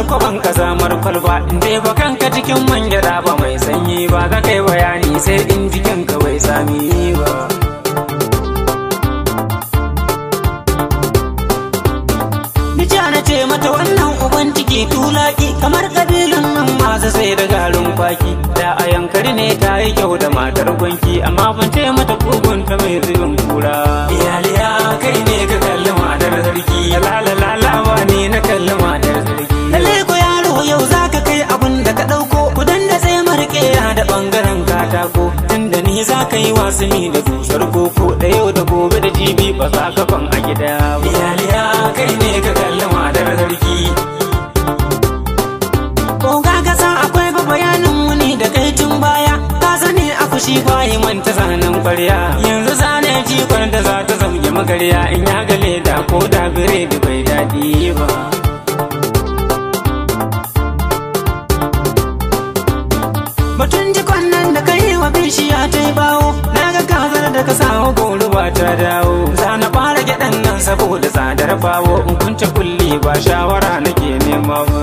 kwaban kazamar kwalba in dai ba kanka cikin man gyada ba mai sanyi ba za kai bayani sai in jikinka bai sami ba. Na ce mata wannan uban ciki tulaki kamar kabilun nan masu sai da garin kwaki da a yankari ne ta yi kyau da matar gwanki amma ban ce mata kugunta mai zubin kura. Iyaliya kai ne ka kalli matar sarki lalalalawa ne na kalli matar sarki. Lalle ko yaro yau zaka kai abun da ka dauko kudan da sai marƙeya da bangaren katako tunda ni zaka yi wasanni da dusar koko da yau da gobe da jibi ba za ka fan a gida ba. Iyaliya kai ne ka kalli matar sarki. Ko ga kasa akwai ba bayanin wuni da kai tun baya ka sani a fushi bayi manta zanen kwarya yanzu zane jikon da za ta zamge magarya in ya gale da ko da bire da bai daɗi ba. Batun jikon nan da kai wa bishiya ta yi bawo na ga kazar da ka samu goro ba ta dawo za na fara gyaɗan nan saboda tsadar bawo in kunce kulli ba shawara nake nema ba.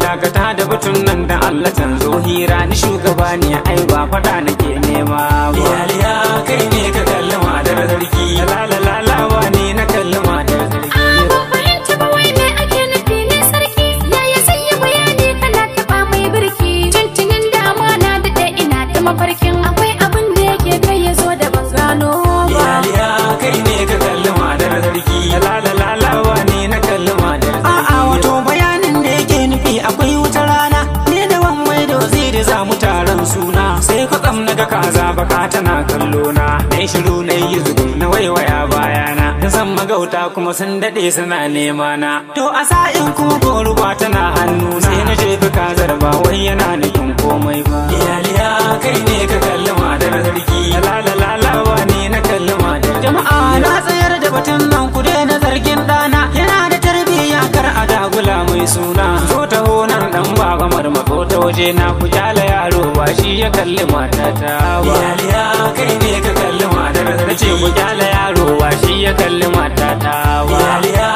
Dakata da batun nan da Allah can zo hira ni shugaba ne ai ba fada nake nema ba. Iyaliya kai ne ka kalli matar sarki lalalalawa ne na kalli matar sarki. Ban fahimci ba wai me ake nufi ne sarki yaya sai yi bayani kana taba mai birki tuntunin da amana da dai ina ta mafarkin akwai abin da yake kai ya zo da ban gano ba. Iyaliya kai ne ka kalli matar sarki lalalalawa ne na kalli matar sarki. A'a wato bayanin da yake nufi akwai wuta rana ne da wan mai da waziri za mu taron suna sai kwatsam na ga kaza baka tana kallo na nai shiru na yi zugun na waiwaya bayana da san magauta kuma sun dade suna nema na to a sa'in kuma goruba tana hannu sai na jefi kazar ba wai yana nufin komai ba. Iyaliya kai ne ka kalli matar sarki lalalalawa ne na kalli matar. Jama'a na tsayar da batun nan ku daina zargin dana yana da tarbiyya kar a dagula mai suna zo ta honan dan baba marmako ta waje na ku jala yaro ba shi ya kalli matata ba. Iyaliya kai ne ka kalli matar sarki ku jala yaro ba shi ya kalli matata ba. Iyaliya